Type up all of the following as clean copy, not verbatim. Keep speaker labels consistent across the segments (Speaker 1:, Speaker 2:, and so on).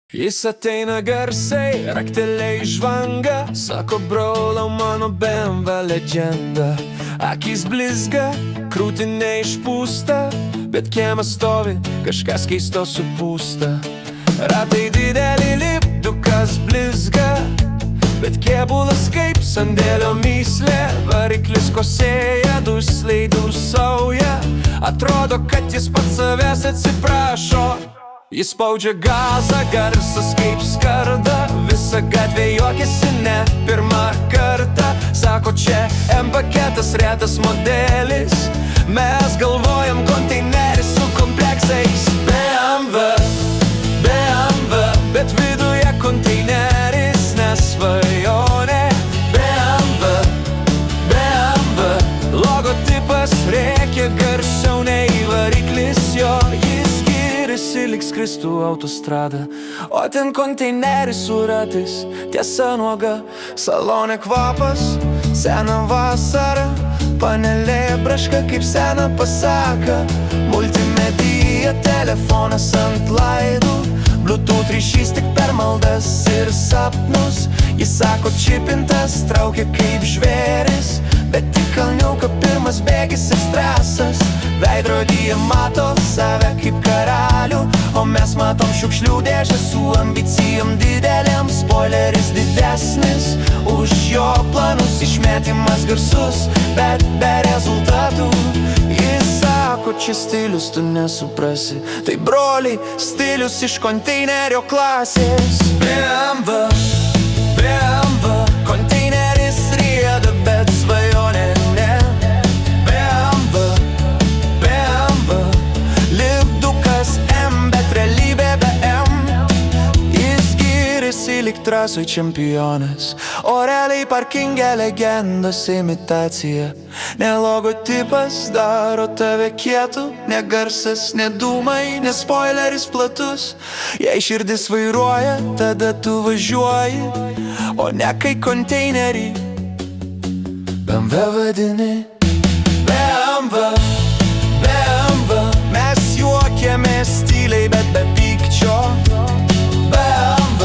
Speaker 1: Jis ateina garsiai, rakteliai žvanga, sako brolau mano BMW legenda. Akys blizga, krūtinė išpūsta, bet kiemas stovi, kažkas keisto supūsta. Ratai dideli, lipdukas blizga, bet kėbulas kaip sandėlio myslė. Variklis kosėja, dusliai dūsauja, atrodo, kad jis pats savęs atsiprašo. Jis spaudžia gazą, garsas kaip skarda, visa gatvė juokiasi ne pirmą kartą. Sako, čia M paketas, retas modelis, mes galvojam konteineris su kompleksais. BMW, bet viduje konteineris, nesvajonė. BMW, logotipas rėkia garsiau nei variklis jo. Jis giriasi lyg skristų autostrada, o ten konteineris su ratais, tiesa nuoga. Salone kvapas, sena vasara, panelė braška kaip sena pasaka. Multimedija, telefonas ant laidų, Bluetooth ryšys tik per maldas ir sapnus. Jis sako, čipintas, traukia kaip žvėris, bet tik kalniuką pirmas bėgis ir stresas. Veidrodyje mato save kaip karalių, o mes matom šiukšlių dėžę su ambicijom didelėm. Spoileris didesnis už jo planus, išmetimas garsus, bet be rezultatų. Jis sako, čia stilius tu nesuprasi, tai broliai, stilius iš konteinerio klasės. BMW, konteineris rieda, bet svajonė ne. BMW, lipdukas M, bet realybė be M. Jis giriasi lyg trasoj čempionas, o realiai parkinge legendos imitacija. Ne logotipas daro tave kietu, ne garsas, ne dūmai, ne spoileris platus. Jei širdis vairuoja, tada tu važiuoji, o ne kai konteinerį BMW vadini. BMW, mes juokiamės tyliai, bet be pykčio. BMW,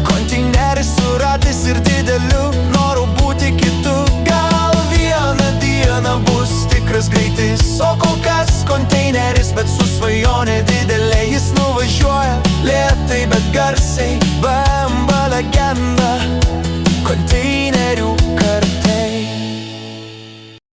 Speaker 1: konteineris su ratais ir dideliu noru būti kitu. Gal vieną dieną bus tikras greitis, o kol kas konteineris, bet su svajonė didelė. Jis nuvažiuoja lėtai, bet garsiai, BMW legenda, konteinerių karalystė.